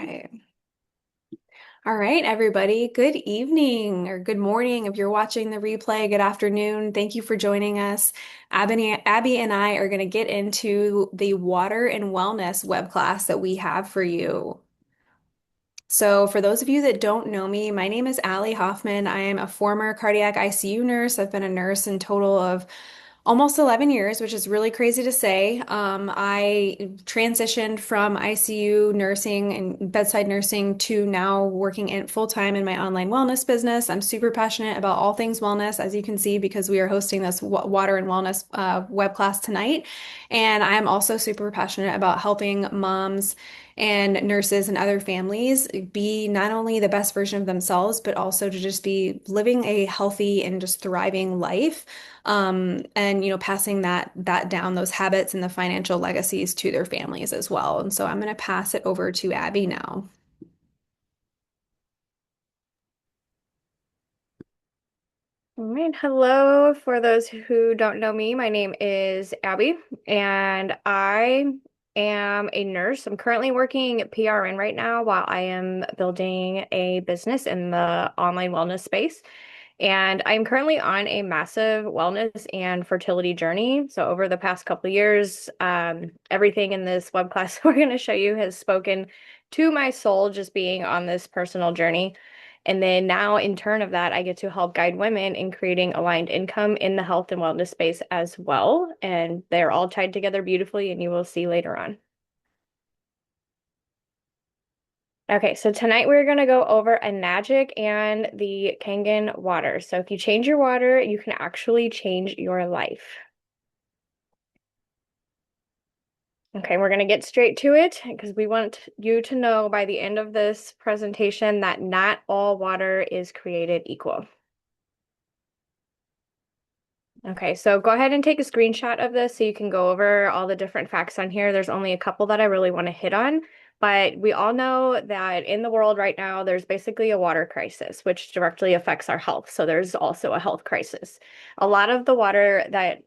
Okay. All right, everybody. Good evening or good morning if you're watching the replay. Good afternoon. Thank you for joining us. Abby and I are going to get into the water and wellness web class that we have for you. So, for those of you that don't know me, my name is Allie Hoffman. I am a former cardiac ICU nurse. I've been a nurse in total of almost 11 years, which is really crazy to say. I transitioned from ICU nursing and bedside nursing to now working in full time in my online wellness business. I'm super passionate about all things wellness, as you can see, because we are hosting this water and wellness web class tonight. And I'm also super passionate about helping moms and nurses and other families be not only the best version of themselves, but also to just be living a healthy and just thriving life. And passing that down, those habits and the financial legacies to their families as well. And so I'm going to pass it over to Abby now. All right. Hello. For those who don't know me, my name is Abby, and I am a nurse. I'm currently working PRN right now while I am building a business in the online wellness space. And I'm currently on a massive wellness and fertility journey. So over the past couple of years, everything in this web class we're going to show you has spoken to my soul, just being on this personal journey. And then now, in turn of that, I get to help guide women in creating aligned income in the health and wellness space as well. And they're all tied together beautifully, and you will see later on. Okay, so tonight we're going to go over Enagic and the Kangen water. So if you change your water, you can actually change your life. Okay, we're going to get straight to it because we want you to know by the end of this presentation that not all water is created equal. Okay, so go ahead and take a screenshot of this so you can go over all the different facts on here. There's only a couple that I really want to hit on, but we all know that in the world right now, there's basically a water crisis, which directly affects our health. So there's also a health crisis. A lot of the water that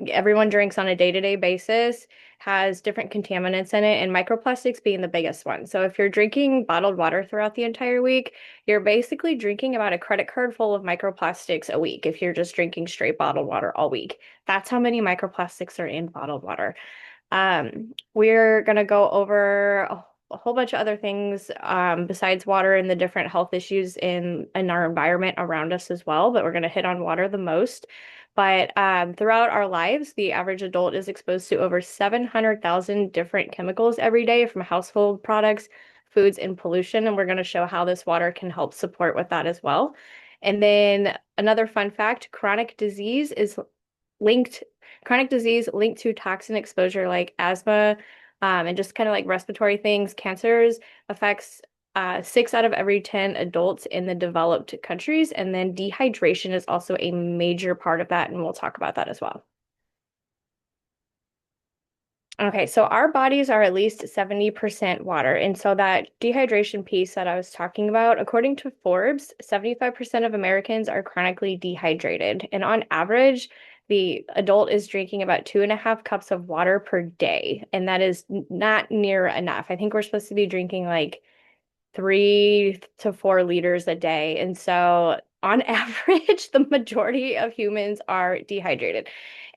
everyone drinks on a day-to-day basis has different contaminants in it, and microplastics being the biggest one. So if you're drinking bottled water throughout the entire week, you're basically drinking about a credit card full of microplastics a week if you're just drinking straight bottled water all week. That's how many microplastics are in bottled water. We're going to go over a whole bunch of other things besides water and the different health issues in our environment around us as well, but we're going to hit on water the most. But throughout our lives, the average adult is exposed to over 700,000 different chemicals every day from household products, foods, and pollution. And we're going to show how this water can help support with that as well. And then another fun fact, linked chronic disease linked to toxin exposure like asthma, and just kind of like respiratory things, cancers affects 6 out of every 10 adults in the developed countries. And then dehydration is also a major part of that, and we'll talk about that as well. Okay, so our bodies are at least 70% water. And so that dehydration piece that I was talking about, according to Forbes, 75% of Americans are chronically dehydrated. And on average, the adult is drinking about 2.5 cups of water per day. And that is not near enough. I think we're supposed to be drinking like 3 to 4 liters a day. And so, on average, the majority of humans are dehydrated.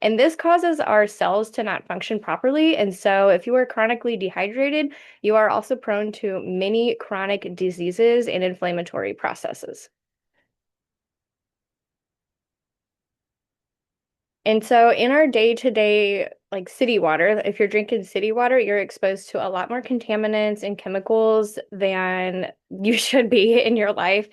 And this causes our cells to not function properly. And so, if you are chronically dehydrated, you are also prone to many chronic diseases and inflammatory processes. And so in our day-to-day, like city water, if you're drinking city water, you're exposed to a lot more contaminants and chemicals than you should be in your life.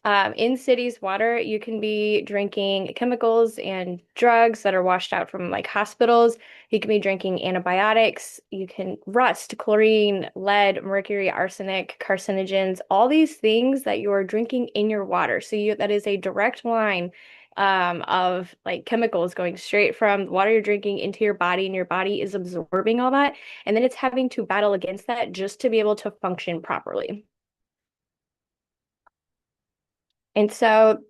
In cities water, you can be drinking chemicals and drugs that are washed out from like hospitals. You can be drinking antibiotics. You can rust, chlorine, lead, mercury, arsenic, carcinogens, all these things that you are drinking in your water. So that is a direct line of like chemicals going straight from the water you're drinking into your body, and your body is absorbing all that. And then it's having to battle against that just to be able to function properly. And so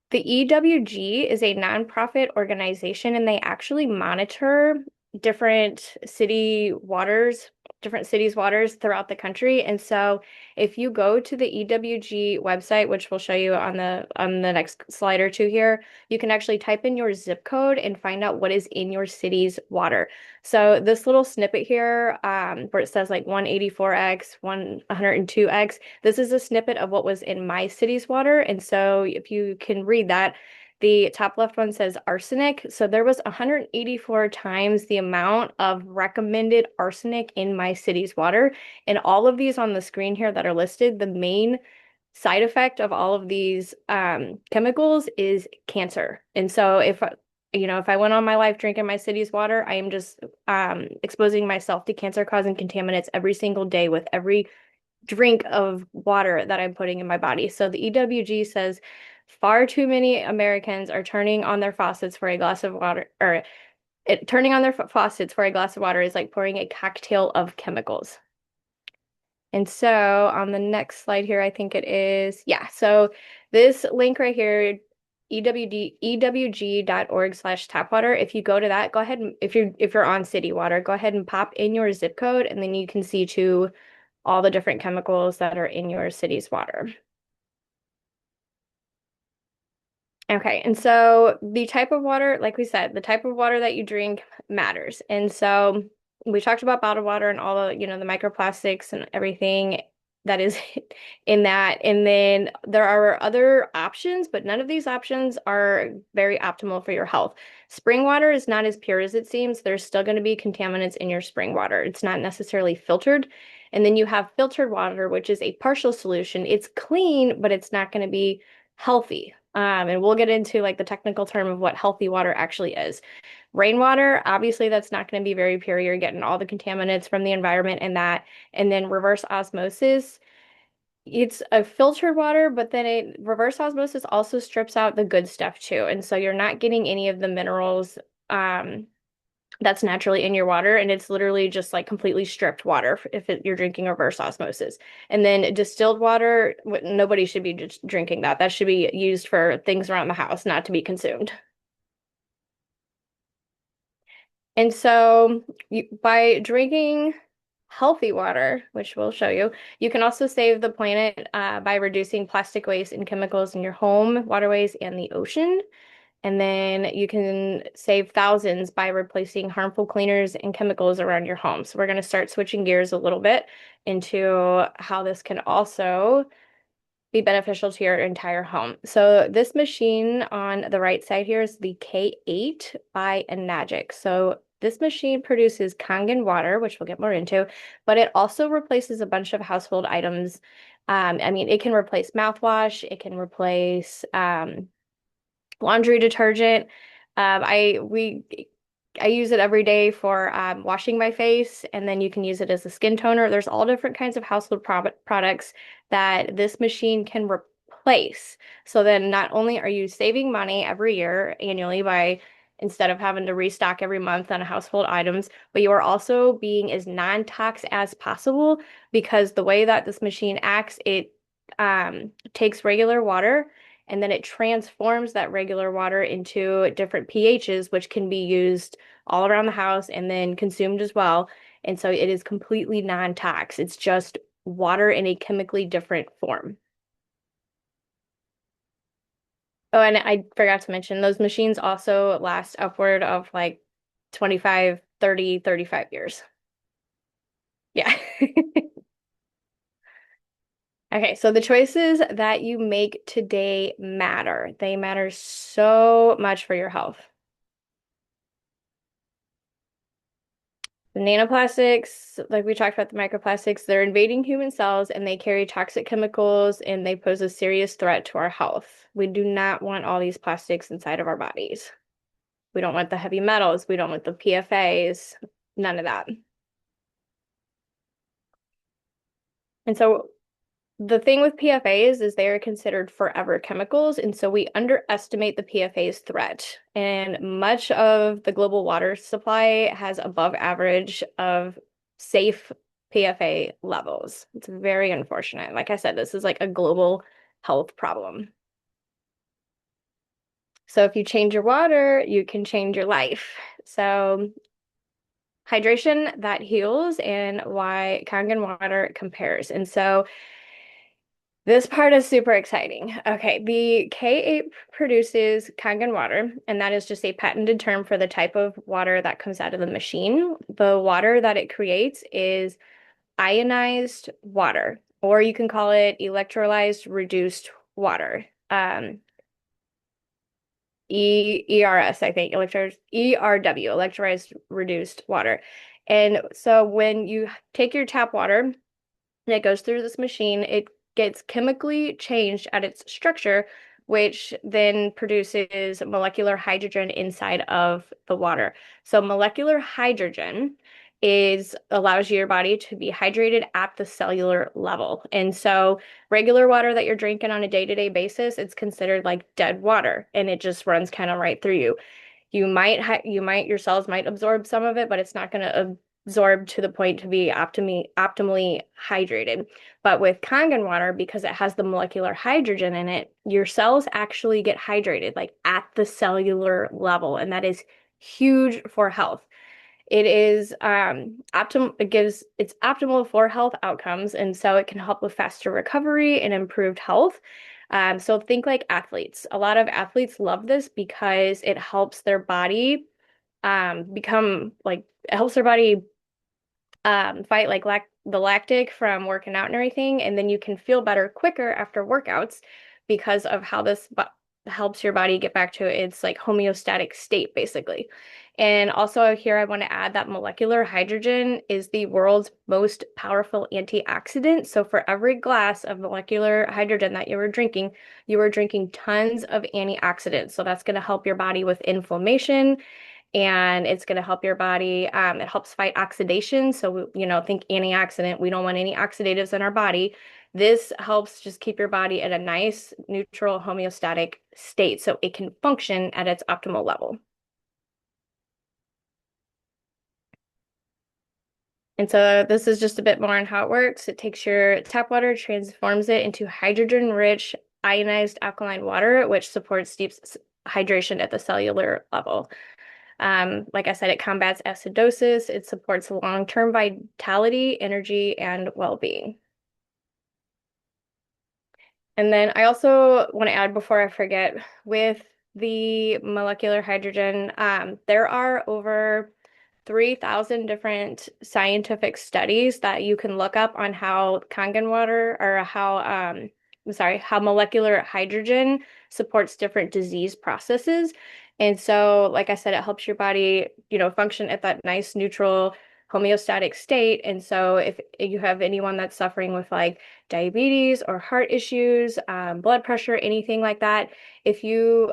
the EWG is a nonprofit organization, and they actually monitor different city waters different cities' waters throughout the country. And so if you go to the EWG website, which we'll show you on the next slide or two here, you can actually type in your zip code and find out what is in your city's water. So this little snippet here, where it says like 184x, 102x, this is a snippet of what was in my city's water. And so if you can read that, the top left one says arsenic. So there was 184 times the amount of recommended arsenic in my city's water. And all of these on the screen here that are listed, the main side effect of all of these chemicals is cancer. And so if I went on my life drinking my city's water, I am just exposing myself to cancer-causing contaminants every single day with every drink of water that I'm putting in my body. So the EWG says far too many Americans are turning on their faucets for a glass of water, or turning on their faucets for a glass of water is like pouring a cocktail of chemicals. And so on the next slide here, I think it is, yeah. So this link right here, ewg.org/tapwater. If you go to that, go ahead and if you're on city water, go ahead and pop in your zip code, and then you can see to all the different chemicals that are in your city's water. Okay, and so the type of water, like we said, the type of water that you drink matters. And so we talked about bottled water and all the microplastics and everything that is in that. And then there are other options, but none of these options are very optimal for your health. Spring water is not as pure as it seems. There's still going to be contaminants in your spring water. It's not necessarily filtered. And then you have filtered water, which is a partial solution. It's clean, but it's not going to be healthy. And we'll get into like the technical term of what healthy water actually is. Rainwater, obviously, that's not going to be very pure. You're getting all the contaminants from the environment and that. And then reverse osmosis, it's a filtered water, but then reverse osmosis also strips out the good stuff too. And so you're not getting any of the minerals that's naturally in your water, and it's literally just like completely stripped water if you're drinking reverse osmosis. And then distilled water, nobody should be just drinking that. That should be used for things around the house, not to be consumed. And so by drinking healthy water, which we'll show you, you can also save the planet by reducing plastic waste and chemicals in your home, waterways, and the ocean. And then you can save thousands by replacing harmful cleaners and chemicals around your home. So we're going to start switching gears a little bit into how this can also be beneficial to your entire home. So this machine on the right side here is the K8 by Enagic. So this machine produces Kangen water, which we'll get more into, but it also replaces a bunch of household items. I mean, it can replace mouthwash, it can replace laundry detergent. I use it every day for washing my face, and then you can use it as a skin toner. There's all different kinds of household products that this machine can replace. So then not only are you saving money every year annually by instead of having to restock every month on household items, but you are also being as non-tox as possible because the way that this machine acts, it takes regular water and then it transforms that regular water into different pHs, which can be used all around the house and then consumed as well. And so it is completely non-tox. It's just water in a chemically different form. Oh, and I forgot to mention, those machines also last upward of like 25, 30, 35 years. Yeah. Okay, so the choices that you make today matter. They matter so much for your health. The nanoplastics, like we talked about the microplastics, they're invading human cells and they carry toxic chemicals and they pose a serious threat to our health. We do not want all these plastics inside of our bodies. We don't want the heavy metals. We don't want the PFAs, none of that. And so the thing with PFAs is they are considered forever chemicals, and so we underestimate the PFA's threat. And much of the global water supply has above average of safe PFA levels. It's very unfortunate. Like I said, this is like a global health problem. So if you change your water, you can change your life. So hydration that heals and why Kangen water compares. And so this part is super exciting. Okay, the K8 produces Kangen water, and that is just a patented term for the type of water that comes out of the machine. The water that it creates is ionized water, or you can call it electrolyzed reduced water. ERS, I think, ERW, electrolyzed reduced water. And so when you take your tap water, that goes through this machine, it gets chemically changed at its structure, which then produces molecular hydrogen inside of the water. So molecular hydrogen is allows your body to be hydrated at the cellular level. And so regular water that you're drinking on a day-to-day basis, it's considered like dead water and it just runs kind of right through you. Your cells might absorb some of it, but it's not going to absorb to the point to be optimally hydrated. But with Kangen water, because it has the molecular hydrogen in it, your cells actually get hydrated like at the cellular level, and that is huge for health. It is it's optimal for health outcomes, and so it can help with faster recovery and improved health. So think like athletes. A lot of athletes love this because it helps their body become like it helps their body fight like the lactic from working out and everything, and then you can feel better quicker after workouts because of how this helps your body get back to its like homeostatic state, basically. And also here I want to add that molecular hydrogen is the world's most powerful antioxidant. So for every glass of molecular hydrogen that you were drinking tons of antioxidants. So that's going to help your body with inflammation and it's going to help your body. It helps fight oxidation. So, think antioxidant. We don't want any oxidatives in our body. This helps just keep your body at a nice, neutral, homeostatic state so it can function at its optimal level. And so this is just a bit more on how it works. It takes your tap water, transforms it into hydrogen-rich ionized alkaline water, which supports deep hydration at the cellular level. Like I said, it combats acidosis, it supports long-term vitality, energy, and well-being. And then I also want to add before I forget, with the molecular hydrogen, there are over 3,000 different scientific studies that you can look up on how Kangen water or how molecular hydrogen supports different disease processes. And so, like I said, it helps your body, function at that nice neutral homeostatic state. And so if you have anyone that's suffering with like diabetes or heart issues, blood pressure, anything like that, if you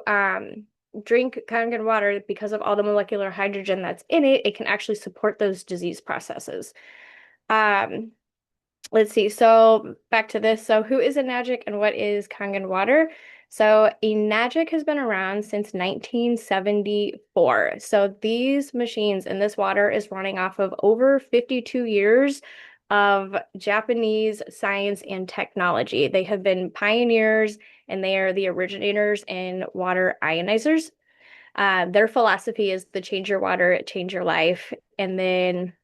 drink Kangen water because of all the molecular hydrogen that's in it, it can actually support those disease processes. Um, let's see. So back to this. So who is Enagic and what is Kangen water? So Enagic has been around since 1974. So these machines and this water is running off of over 52 years of Japanese science and technology. They have been pioneers and they are the originators in water ionizers. Their philosophy is the change your water, change your life. And then,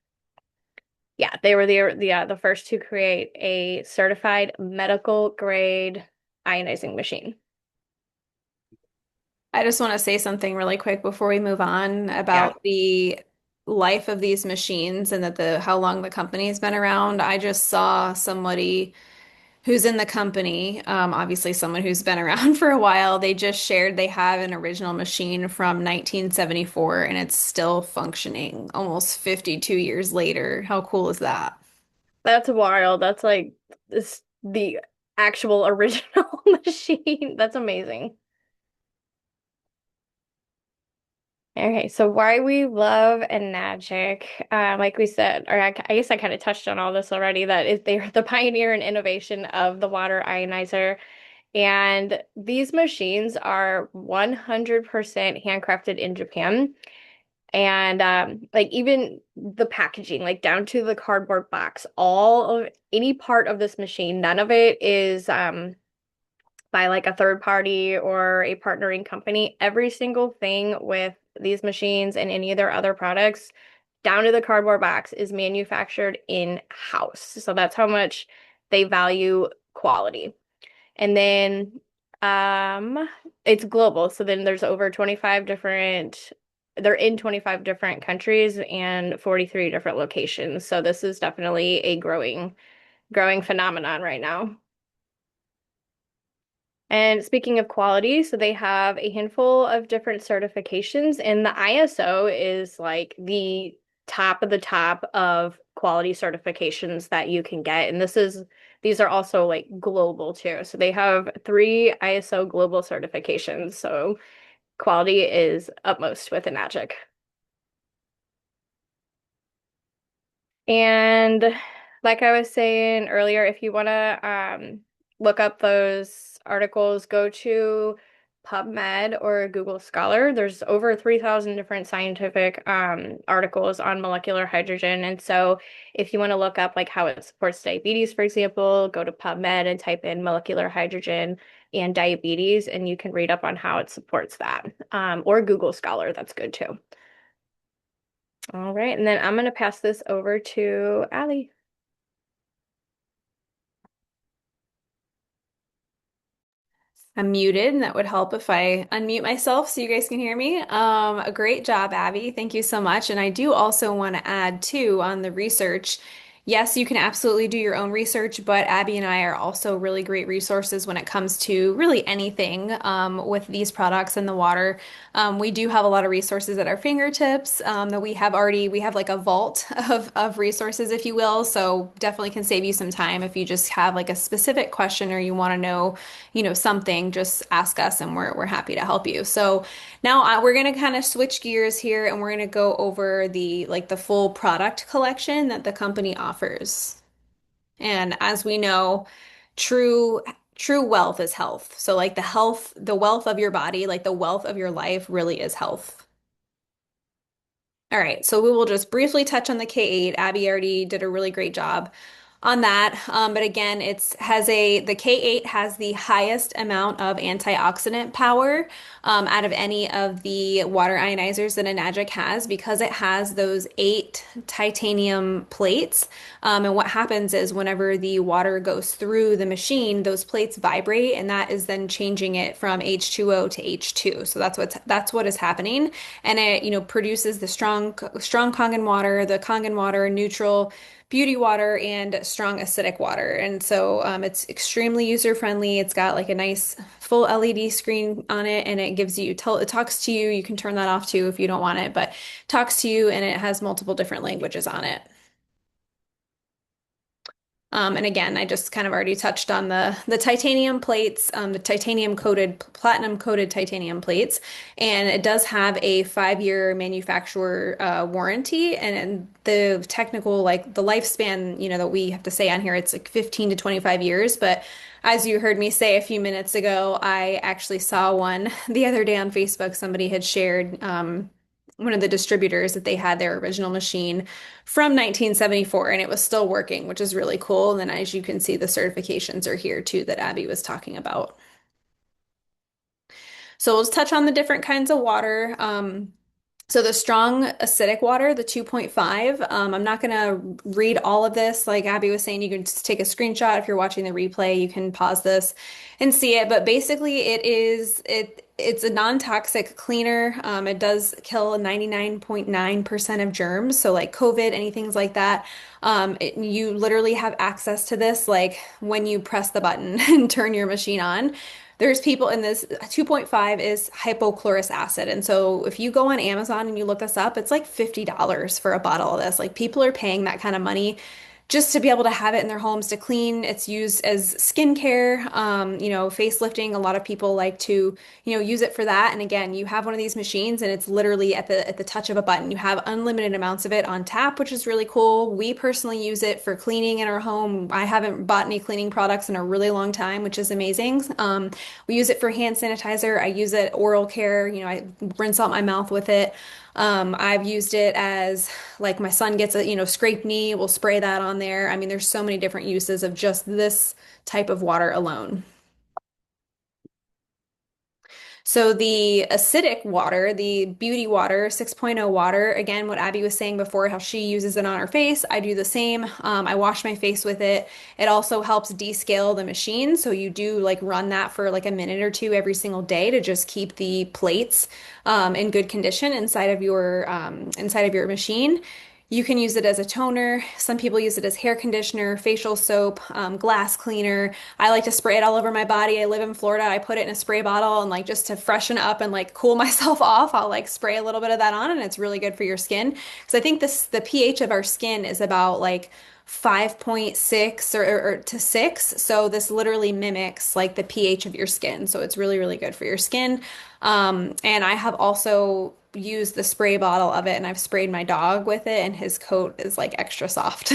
yeah, they were the first to create a certified medical grade ionizing machine. I just want to say something really quick before we move on Yeah. about the life of these machines and that the how long the company's been around. I just saw somebody who's in the company, obviously someone who's been around for a while. They just shared they have an original machine from 1974 and it's still functioning almost 52 years later. How cool is that? That's wild. That's like the actual original machine. That's amazing. Okay, so why we love Enagic, like we said, or I guess I kind of touched on all this already, that is they're the pioneer and innovation of the water ionizer. And these machines are 100% handcrafted in Japan. And like even the packaging, like down to the cardboard box, all of any part of this machine, none of it is by like a third party or a partnering company. Every single thing with these machines and any of their other products down to the cardboard box is manufactured in-house. So that's how much they value quality. And then it's global. So then there's over 25 different, they're in 25 different countries and 43 different locations. So this is definitely a growing phenomenon right now. And speaking of quality, so they have a handful of different certifications, and the ISO is like the top of quality certifications that you can get. And these are also like global too. So they have three ISO global certifications. So quality is utmost with Enagic. And like I was saying earlier, if you want to look up those articles, go to PubMed or Google Scholar. There's over 3,000 different scientific articles on molecular hydrogen. And so if you want to look up like how it supports diabetes, for example, go to PubMed and type in molecular hydrogen and diabetes, and you can read up on how it supports that. Or Google Scholar, that's good too. All right, and then I'm going to pass this over to Allie. I'm muted, and that would help if I unmute myself so you guys can hear me. A great job, Abby. Thank you so much. And I do also want to add too on the research. Yes, you can absolutely do your own research, but Abby and I are also really great resources when it comes to really anything with these products in the water. We do have a lot of resources at our fingertips that we have like a vault of resources, if you will. So definitely can save you some time if you just have like a specific question or you want to know something, just ask us and we're happy to help you. So now we're going to kind of switch gears here and we're going to go over the full product collection that the company offers. And as we know, true true wealth is health. So like the wealth of your body, like the wealth of your life really is health. All right, so we will just briefly touch on the K8. Abby already did a really great job on that. But again, the K8 has the highest amount of antioxidant power out of any of the water ionizers that Enagic has because it has those 8 titanium plates. And what happens is whenever the water goes through the machine, those plates vibrate, and that is then changing it from H2O to H2. So that's what is happening, and it produces the strong Kangen water, the Kangen water, neutral beauty water, and strong acidic water. And so it's extremely user friendly. It's got like a nice full LED screen on it, and it it talks to you. You can turn that off too if you don't want it, but talks to you, and it has multiple different languages on it. And again, I just kind of already touched on the titanium plates, the titanium coated, platinum coated titanium plates, and it does have a 5-year manufacturer warranty, and the technical like the lifespan, that we have to say on here, it's like 15 to 25 years. But as you heard me say a few minutes ago, I actually saw one the other day on Facebook. Somebody had shared one of the distributors that they had their original machine from 1974 and it was still working, which is really cool. And then as you can see, the certifications are here too that Abby was talking about. So let's touch on the different kinds of water. So the strong acidic water, the 2.5, I'm not going to read all of this. Like Abby was saying, you can just take a screenshot if you're watching the replay. You can pause this and see it. But basically, it's a non-toxic cleaner. It does kill 99.9% of germs. So like COVID, anything like that. You literally have access to this like when you press the button and turn your machine on. There's people in this 2.5 is hypochlorous acid. And so if you go on Amazon and you look this up, it's like $50 for a bottle of this. Like people are paying that kind of money just to be able to have it in their homes to clean. It's used as skincare, facelifting. A lot of people like to, use it for that. And again, you have one of these machines and it's literally at the touch of a button. You have unlimited amounts of it on tap, which is really cool. We personally use it for cleaning in our home. I haven't bought any cleaning products in a really long time, which is amazing. We use it for hand sanitizer. I use it oral care. I rinse out my mouth with it. I've used it as like my son gets a, scraped knee, we'll spray that on there. I mean, there's so many different uses of just this type of water alone. So the acidic water, the beauty water, 6.0 water, again, what Abby was saying before, how she uses it on her face, I do the same. I wash my face with it. It also helps descale the machine. So you do like run that for like a minute or two every single day to just keep the plates in good condition inside of your machine. You can use it as a toner. Some people use it as hair conditioner, facial soap, glass cleaner. I like to spray it all over my body. I live in Florida. I put it in a spray bottle and like just to freshen up and like cool myself off, I'll like spray a little bit of that on and it's really good for your skin. Because I think the pH of our skin is about like 5.6 or to 6. So this literally mimics like the pH of your skin. So it's really, really good for your skin. And I have also used the spray bottle of it and I've sprayed my dog with it and his coat is like extra soft.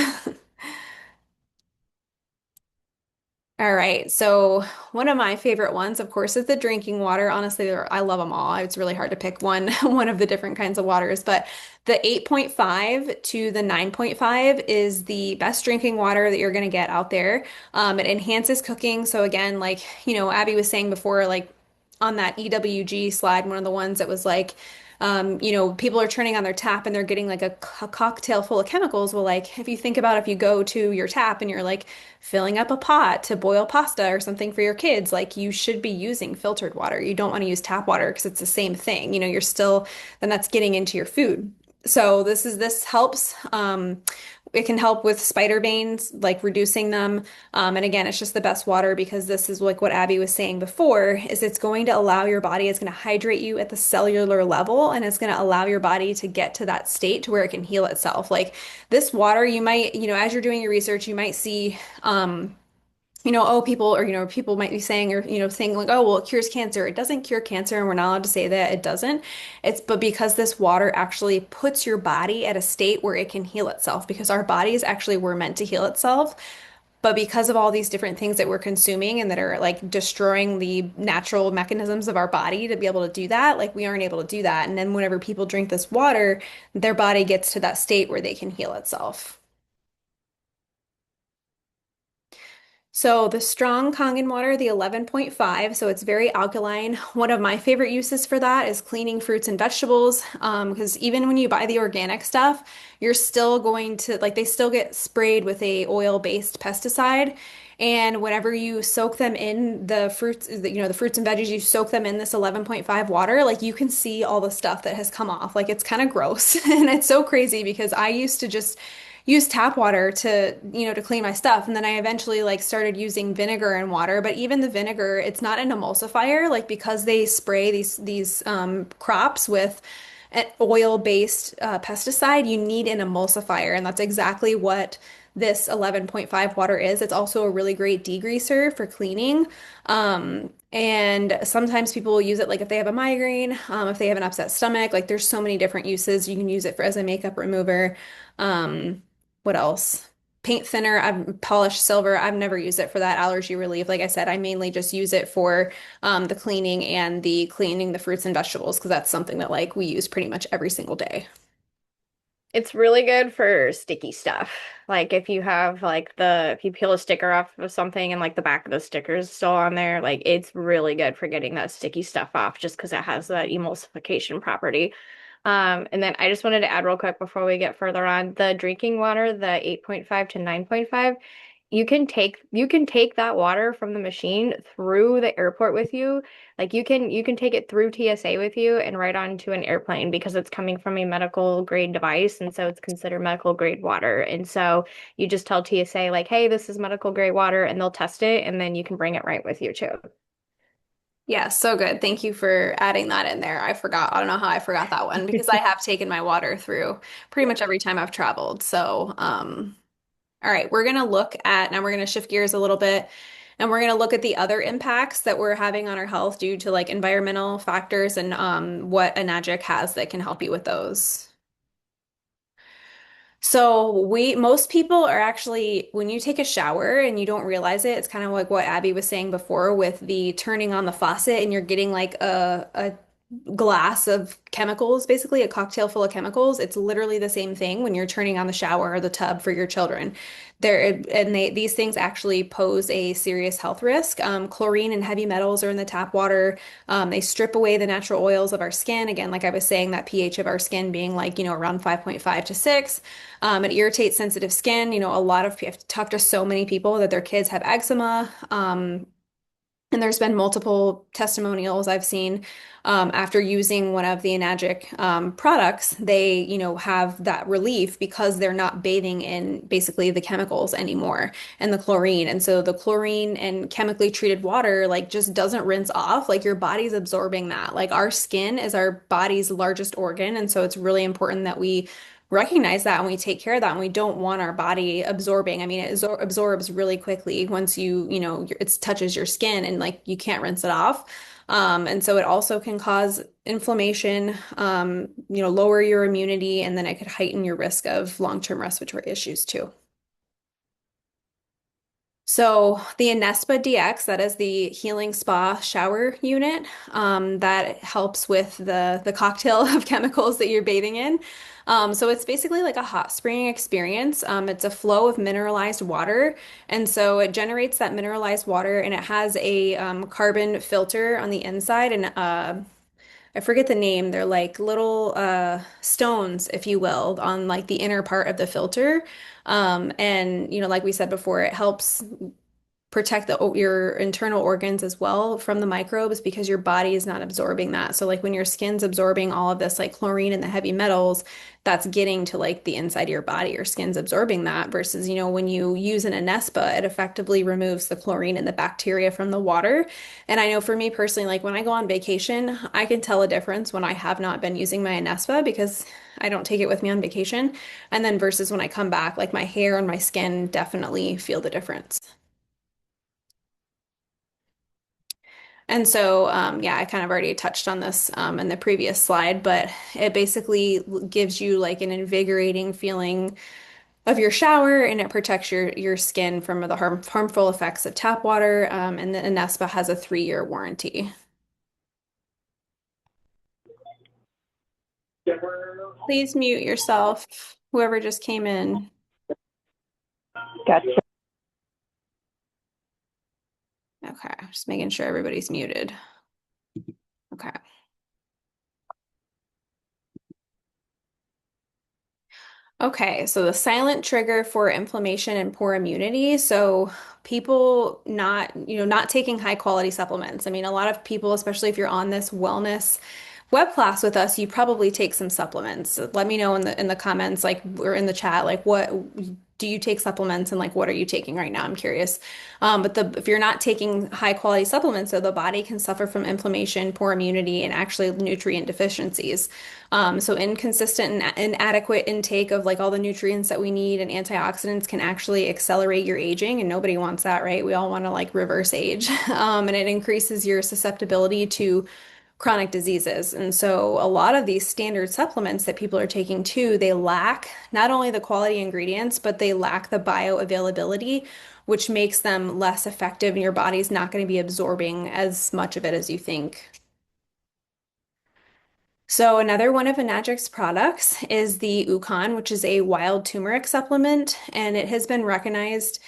All right, so one of my favorite ones, of course, is the drinking water. Honestly, I love them all. It's really hard to pick one one of the different kinds of waters, but the 8.5 to the 9.5 is the best drinking water that you're going to get out there. It enhances cooking. So again, like, Abby was saying before, like on that EWG slide, one of the ones that was like, people are turning on their tap and they're getting like a cocktail full of chemicals. Well, like if you think about if you go to your tap and you're like filling up a pot to boil pasta or something for your kids, like you should be using filtered water. You don't want to use tap water because it's the same thing. You're still, then that's getting into your food. So this helps. It can help with spider veins, like reducing them. And again, it's just the best water because this is like what Abby was saying before, is it's going to allow your body, it's going to hydrate you at the cellular level, and it's going to allow your body to get to that state to where it can heal itself. Like this water, you might, as you're doing your research, you might see, oh, people, or, people might be saying, or, saying like, oh, well, it cures cancer. It doesn't cure cancer, and we're not allowed to say that it doesn't. But because this water actually puts your body at a state where it can heal itself, because our bodies actually were meant to heal itself. But because of all these different things that we're consuming and that are like destroying the natural mechanisms of our body to be able to do that, like we aren't able to do that. And then whenever people drink this water, their body gets to that state where they can heal itself. So the strong Kangen water, the 11.5, so it's very alkaline. One of my favorite uses for that is cleaning fruits and vegetables. Because even when you buy the organic stuff, you're still going to like they still get sprayed with a oil-based pesticide. And whenever you soak them in the fruits, the fruits and veggies, you soak them in this 11.5 water, like you can see all the stuff that has come off. Like it's kind of gross. And it's so crazy because I used to just use tap water to clean my stuff. And then I eventually like started using vinegar and water, but even the vinegar, it's not an emulsifier, like because they spray these crops with an oil-based pesticide, you need an emulsifier, and that's exactly what this 11.5 water is. It's also a really great degreaser for cleaning. And sometimes people will use it like if they have a migraine, if they have an upset stomach, like there's so many different uses. You can use it for as a makeup remover. Um, what else? Paint thinner, I've polished silver. I've never used it for that allergy relief. Like I said, I mainly just use it for the cleaning and the cleaning the fruits and vegetables because that's something that like we use pretty much every single day. It's really good for sticky stuff. Like if you have like if you peel a sticker off of something and like the back of the sticker is still on there, like it's really good for getting that sticky stuff off just because it has that emulsification property. And then I just wanted to add real quick before we get further on the drinking water, the 8.5 to 9.5. You can take that water from the machine through the airport with you. Like you can take it through TSA with you and right onto an airplane because it's coming from a medical grade device, and so it's considered medical grade water. And so you just tell TSA like, "Hey, this is medical grade water," and they'll test it, and then you can bring it right with you too. Yeah, so good. Thank you for adding that in there. I forgot. I don't know how I forgot that one because I have taken my water through pretty much every time I've traveled. So, all right, now we're gonna shift gears a little bit and we're gonna look at the other impacts that we're having on our health due to like environmental factors and what Enagic has that can help you with those. So most people are actually, when you take a shower and you don't realize it, it's kind of like what Abby was saying before with the turning on the faucet and you're getting like a glass of chemicals, basically a cocktail full of chemicals. It's literally the same thing when you're turning on the shower or the tub for your children. These things actually pose a serious health risk. Chlorine and heavy metals are in the tap water. They strip away the natural oils of our skin. Again, like I was saying, that pH of our skin being like, around 5.5 to 6. It irritates sensitive skin. A lot of, I've talked to so many people that their kids have eczema. And there's been multiple testimonials I've seen after using one of the Enagic products, they, have that relief because they're not bathing in basically the chemicals anymore and the chlorine. And so the chlorine and chemically treated water like just doesn't rinse off. Like your body's absorbing that. Like our skin is our body's largest organ. And so it's really important that we recognize that and we take care of that and we don't want our body absorbing. I mean, it absorbs really quickly once it touches your skin and like you can't rinse it off. And so it also can cause inflammation, lower your immunity, and then it could heighten your risk of long-term respiratory issues too. So the Anespa DX, that is the healing spa shower unit, that helps with the cocktail of chemicals that you're bathing in. So it's basically like a hot spring experience. It's a flow of mineralized water, and so it generates that mineralized water, and it has a carbon filter on the inside, and I forget the name. They're like little stones, if you will, on like the inner part of the filter. And like we said before, it helps protect your internal organs as well from the microbes because your body is not absorbing that. So like when your skin's absorbing all of this like chlorine and the heavy metals, that's getting to like the inside of your body. Your skin's absorbing that versus, when you use an Anespa, it effectively removes the chlorine and the bacteria from the water. And I know for me personally, like when I go on vacation, I can tell a difference when I have not been using my Anespa because I don't take it with me on vacation. And then versus when I come back, like my hair and my skin definitely feel the difference. And so, yeah, I kind of already touched on this in the previous slide, but it basically gives you like an invigorating feeling of your shower and it protects your skin from the harmful effects of tap water. And the Anespa has a 3-year warranty. Please mute yourself, whoever just came in. Gotcha. Okay, just making sure everybody's muted. Okay. Okay, so the silent trigger for inflammation and poor immunity. So people not taking high quality supplements. I mean, a lot of people, especially if you're on this wellness web class with us, you probably take some supplements. So let me know in the comments, like or in the chat, like what do you take supplements and like what are you taking right now? I'm curious. But if you're not taking high quality supplements, so the body can suffer from inflammation, poor immunity, and actually nutrient deficiencies. So inconsistent and inadequate intake of like all the nutrients that we need and antioxidants can actually accelerate your aging, and nobody wants that, right? We all want to like reverse age. And it increases your susceptibility to chronic diseases. And so a lot of these standard supplements that people are taking too, they lack not only the quality ingredients, but they lack the bioavailability, which makes them less effective, and your body's not going to be absorbing as much of it as you think. So another one of Enagic's products is the Uconn, which is a wild turmeric supplement, and it has been recognized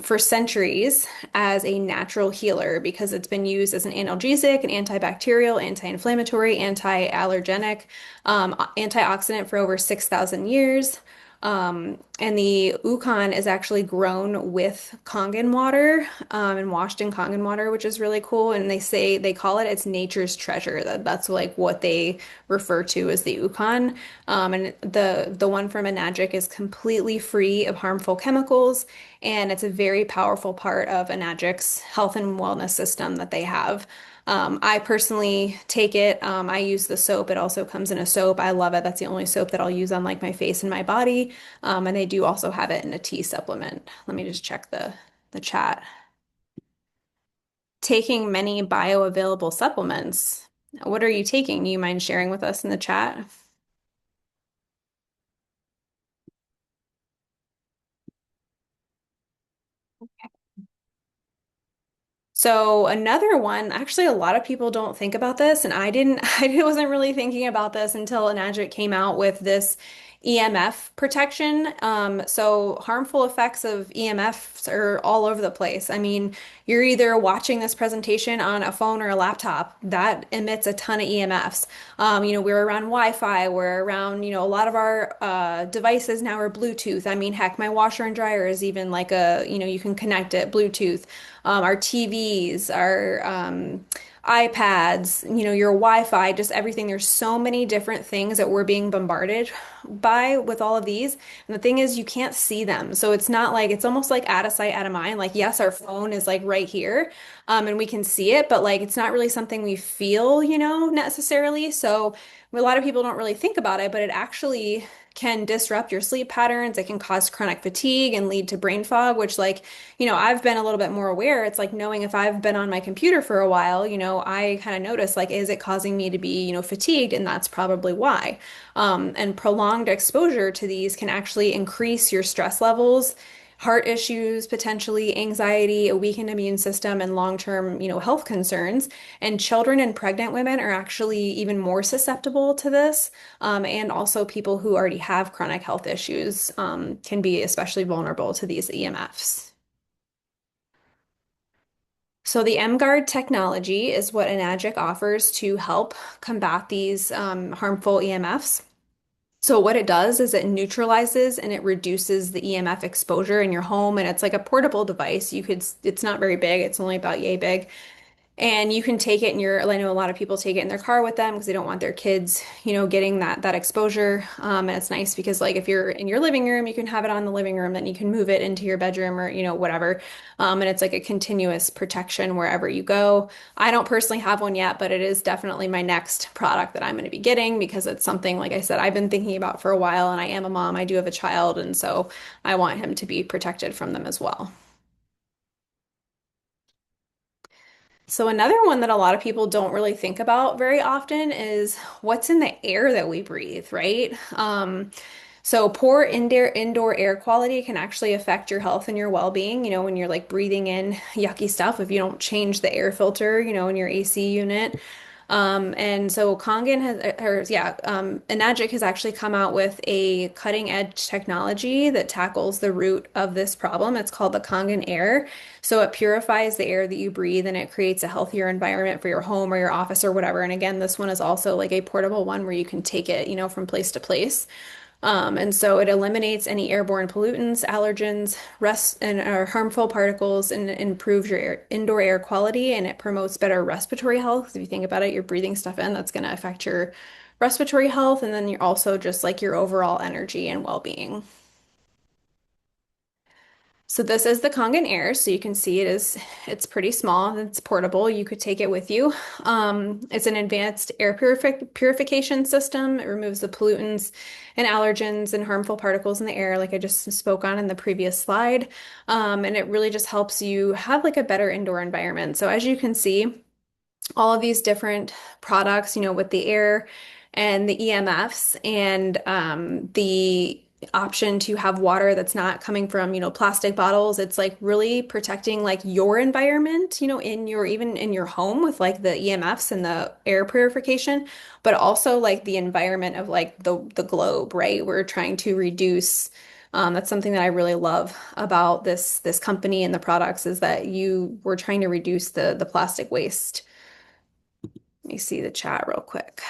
for centuries as a natural healer because it's been used as an analgesic, an antibacterial, anti-inflammatory, anti-allergenic, antioxidant for over 6,000 years. And the Ukon is actually grown with Kangen water, and washed in Kangen water, which is really cool. And they call it it's nature's treasure. That's like what they refer to as the Ukon. And the one from Enagic is completely free of harmful chemicals, and it's a very powerful part of Enagic's health and wellness system that they have. I personally take it. I use the soap. It also comes in a soap. I love it. That's the only soap that I'll use on like my face and my body. And they do also have it in a tea supplement. Let me just check the chat. Taking many bioavailable supplements. What are you taking? Do you mind sharing with us in the chat? So another one, actually a lot of people don't think about this, and I didn't, I wasn't really thinking about this until Enagic came out with this EMF protection. So harmful effects of EMFs are all over the place. I mean, you're either watching this presentation on a phone or a laptop that emits a ton of EMFs. We're around Wi-Fi, we're around, a lot of our devices now are Bluetooth. I mean, heck, my washer and dryer is even like you can connect it Bluetooth. Our TVs, our iPads, your Wi-Fi, just everything. There's so many different things that we're being bombarded by with all of these. And the thing is, you can't see them. So it's not like, it's almost like out of sight, out of mind. Like, yes, our phone is like right here, and we can see it, but like it's not really something we feel, necessarily. So a lot of people don't really think about it, but it actually can disrupt your sleep patterns. It can cause chronic fatigue and lead to brain fog, which like I've been a little bit more aware. It's like knowing if I've been on my computer for a while, I kind of notice like, is it causing me to be, fatigued? And that's probably why. And prolonged exposure to these can actually increase your stress levels, heart issues, potentially anxiety, a weakened immune system, and long-term, health concerns. And children and pregnant women are actually even more susceptible to this. And also people who already have chronic health issues, can be especially vulnerable to these EMFs. So the M-Guard technology is what Enagic offers to help combat these harmful EMFs. So what it does is it neutralizes and it reduces the EMF exposure in your home, and it's like a portable device. It's not very big. It's only about yay big. And you can take it in I know a lot of people take it in their car with them because they don't want their kids, getting that exposure. And it's nice because like if you're in your living room, you can have it on the living room, then you can move it into your bedroom or, whatever. And it's like a continuous protection wherever you go. I don't personally have one yet, but it is definitely my next product that I'm going to be getting because it's something, like I said, I've been thinking about for a while, and I am a mom. I do have a child, and so I want him to be protected from them as well. So another one that a lot of people don't really think about very often is what's in the air that we breathe, right? So poor indoor air quality can actually affect your health and your well-being, when you're like breathing in yucky stuff if you don't change the air filter, in your AC unit. And so Kangen has, or yeah, Enagic has actually come out with a cutting edge technology that tackles the root of this problem. It's called the Kangen Air. So it purifies the air that you breathe and it creates a healthier environment for your home or your office or whatever. And again, this one is also like a portable one where you can take it, from place to place. And so it eliminates any airborne pollutants, allergens, rest and harmful particles, and improves your indoor air quality, and it promotes better respiratory health. If you think about it, you're breathing stuff in, that's going to affect your respiratory health, and then you're also just like your overall energy and well-being. So this is the Kangen Air. So you can see it's pretty small. It's portable. You could take it with you. It's an advanced air purification system. It removes the pollutants and allergens and harmful particles in the air, like I just spoke on in the previous slide. And it really just helps you have like a better indoor environment. So as you can see, all of these different products, with the air and the EMFs and the option to have water that's not coming from, plastic bottles. It's like really protecting like your environment, even in your home with like the EMFs and the air purification, but also like the environment of like the globe, right? We're trying to reduce that's something that I really love about this company and the products is that we're trying to reduce the plastic waste. Let me see the chat real quick.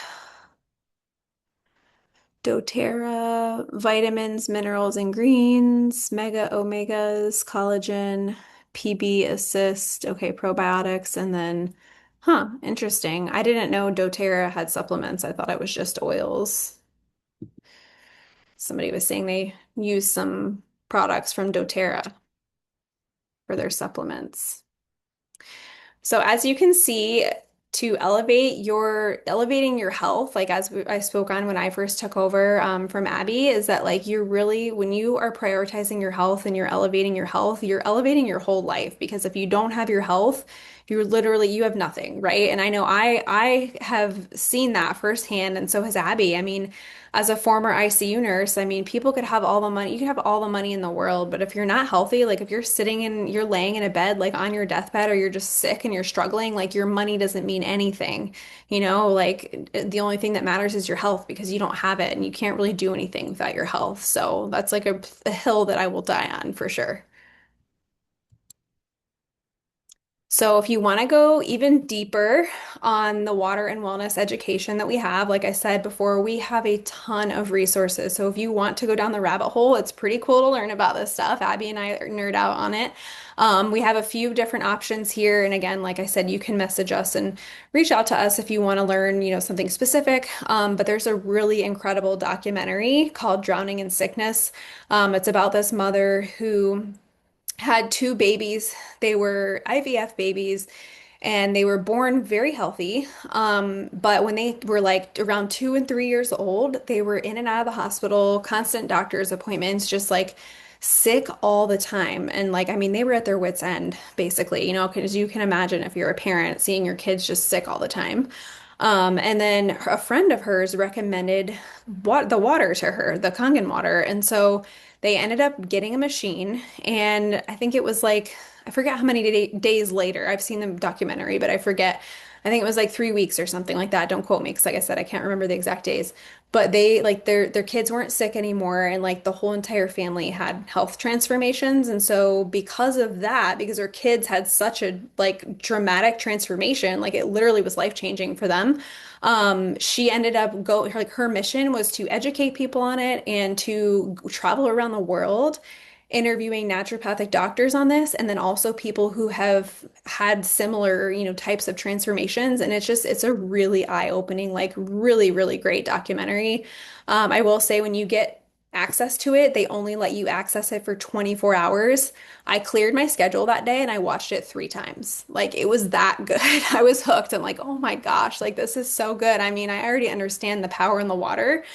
doTERRA, vitamins, minerals, and greens, mega omegas, collagen, PB assist, okay, probiotics, and then, interesting. I didn't know doTERRA had supplements. I thought it was just oils. Somebody was saying they use some products from doTERRA for their supplements. So as you can see, to elevating your health, like I spoke on when I first took over from Abby, is that like you're really when you are prioritizing your health and you're elevating your whole life because if you don't have your health, you have nothing, right? And I know I have seen that firsthand, and so has Abby. I mean, as a former ICU nurse, I mean, people could have all the money, you could have all the money in the world, but if you're not healthy, like if you're laying in a bed, like on your deathbed, or you're just sick and you're struggling, like your money doesn't mean anything. Like the only thing that matters is your health because you don't have it and you can't really do anything without your health. So that's like a hill that I will die on for sure. So, if you want to go even deeper on the water and wellness education that we have, like I said before, we have a ton of resources. So, if you want to go down the rabbit hole, it's pretty cool to learn about this stuff. Abby and I nerd out on it. We have a few different options here. And again, like I said, you can message us and reach out to us if you want to learn, something specific. But there's a really incredible documentary called Drowning in Sickness. It's about this mother who had two babies. They were IVF babies and they were born very healthy. But when they were like around 2 and 3 years old, they were in and out of the hospital, constant doctor's appointments, just like sick all the time. And like, I mean, they were at their wits' end, basically, because you can imagine if you're a parent seeing your kids just sick all the time. And then a friend of hers recommended the water to her, the Kangen water. And so they ended up getting a machine. And I think it was like, I forget how many days later. I've seen the documentary, but I forget. I think it was like 3 weeks or something like that. Don't quote me because, like I said, I can't remember the exact days. But they like their kids weren't sick anymore, and like the whole entire family had health transformations. And so because of that, because their kids had such a like dramatic transformation, like it literally was life changing for them. She ended up like her mission was to educate people on it and to travel around the world interviewing naturopathic doctors on this and then also people who have had similar, types of transformations. And it's a really eye-opening, like really, really great documentary. I will say when you get access to it, they only let you access it for 24 hours. I cleared my schedule that day and I watched it 3 times. Like it was that good. I was hooked. I'm like, oh my gosh, like this is so good. I mean, I already understand the power in the water,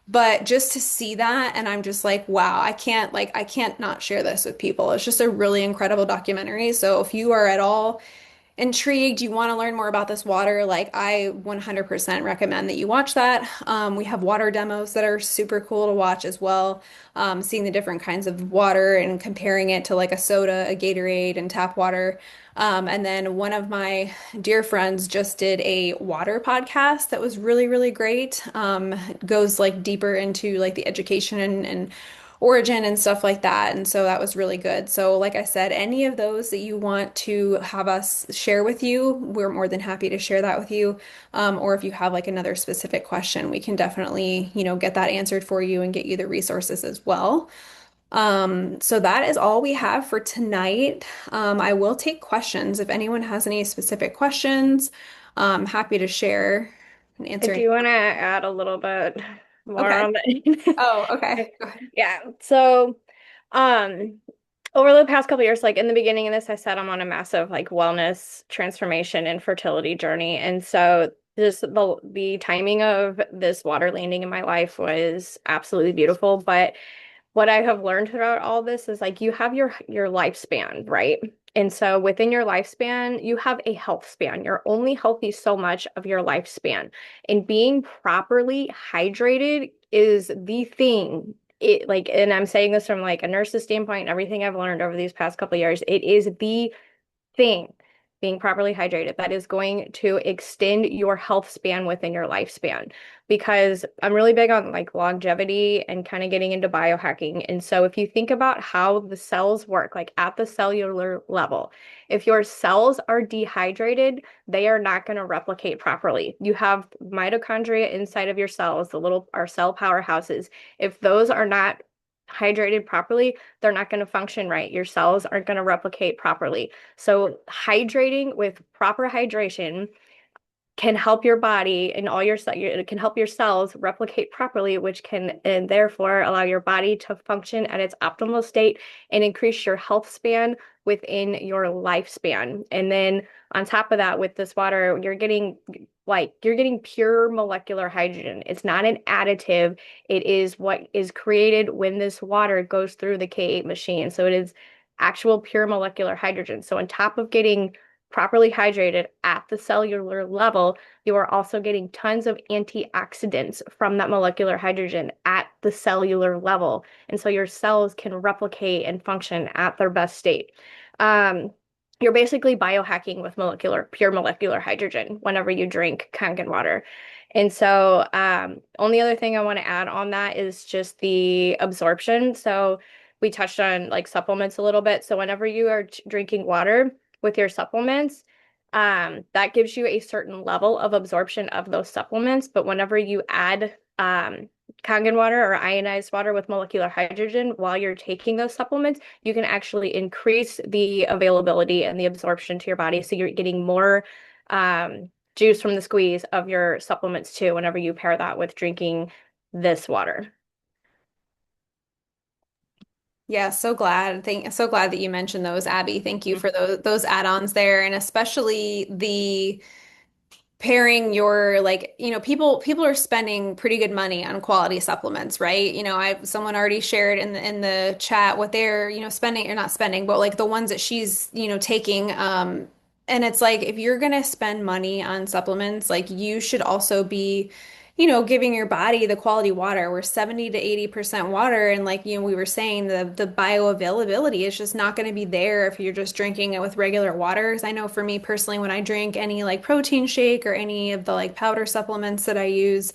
but just to see that, and I'm just like, wow, I can't not share this with people. It's just a really incredible documentary. So if you are at all intrigued, you want to learn more about this water, like I 100% recommend that you watch that. We have water demos that are super cool to watch as well. Seeing the different kinds of water and comparing it to like a soda, a Gatorade, and tap water. And then one of my dear friends just did a water podcast that was really, really great. Goes like deeper into like the education and origin and stuff like that. And so that was really good. So, like I said, any of those that you want to have us share with you, we're more than happy to share that with you. Or if you have like another specific question, we can definitely, get that answered for you and get you the resources as well. So that is all we have for tonight. I will take questions if anyone has any specific questions. I'm happy to share and I answer any. do want to add a little bit more Okay. on that. Oh, okay. Go ahead. Yeah. So, um, over the past couple years, like in the beginning of this, I said I'm on a massive like wellness transformation and fertility journey. And so just the timing of this water landing in my life was absolutely beautiful. But what I have learned throughout all this is like you have your lifespan, right? And so within your lifespan, you have a health span. You're only healthy so much of your lifespan. And being properly hydrated is the thing. It like, and I'm saying this from like a nurse's standpoint, and everything I've learned over these past couple of years, it is the thing, being properly hydrated, that is going to extend your health span within your lifespan. Because I'm really big on like longevity and kind of getting into biohacking. And so if you think about how the cells work, like at the cellular level, if your cells are dehydrated, they are not going to replicate properly. You have mitochondria inside of your cells, the little our cell powerhouses. If those are not hydrated properly, they're not going to function right. Your cells aren't going to replicate properly. So hydrating with proper hydration can help your body and all it can help your cells replicate properly, which can and therefore allow your body to function at its optimal state and increase your health span within your lifespan. And then on top of that, with this water, you're getting pure molecular hydrogen. It's not an additive. It is what is created when this water goes through the K8 machine. So it is actual pure molecular hydrogen. So on top of getting properly hydrated at the cellular level, you are also getting tons of antioxidants from that molecular hydrogen at the cellular level. And so your cells can replicate and function at their best state. Um, you're basically biohacking with pure molecular hydrogen whenever you drink Kangen water. And so, only other thing I want to add on that is just the absorption. So, we touched on like supplements a little bit. So, whenever you are drinking water with your supplements, that gives you a certain level of absorption of those supplements. But whenever you add Kangen water or ionized water with molecular hydrogen while you're taking those supplements, you can actually increase the availability and the absorption to your body. So you're getting more juice from the squeeze of your supplements too, whenever you pair that with drinking this water. Yeah, so glad that you mentioned those, Abby. Thank you for those add-ons there, and especially the pairing your like, people are spending pretty good money on quality supplements, right? I someone already shared in the chat what they're, spending or not spending, but like the ones that she's, taking. And it's like if you're gonna spend money on supplements, like you should also be, giving your body the quality water. We're 70 to 80% water, and like, we were saying, the bioavailability is just not going to be there if you're just drinking it with regular waters. I know for me personally, when I drink any like protein shake or any of the like powder supplements that I use,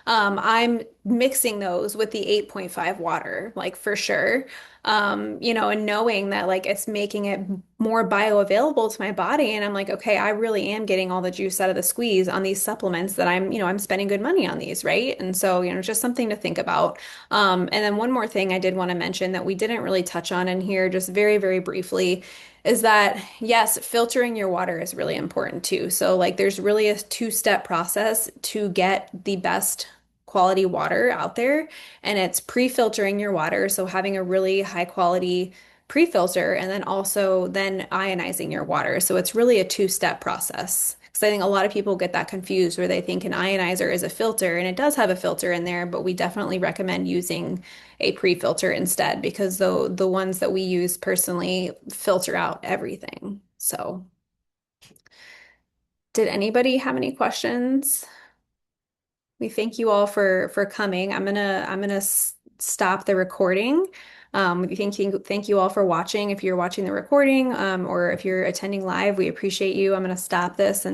I'm mixing those with the 8.5 water, like for sure. And knowing that like it's making it more bioavailable to my body. And I'm like, okay, I really am getting all the juice out of the squeeze on these supplements that I'm spending good money on these, right? And so, just something to think about. And then one more thing I did want to mention that we didn't really touch on in here, just very, very briefly, is that yes, filtering your water is really important too. So like there's really a two-step process to get the best quality water out there, and it's pre-filtering your water, so having a really high quality pre-filter, and then also then ionizing your water. So it's really a two-step process. Because I think a lot of people get that confused where they think an ionizer is a filter, and it does have a filter in there, but we definitely recommend using a pre-filter instead because the ones that we use personally filter out everything. So, did anybody have any questions? We thank you all for coming. I'm gonna stop the recording. We thank you all for watching. If you're watching the recording, or if you're attending live, we appreciate you. I'm gonna stop this and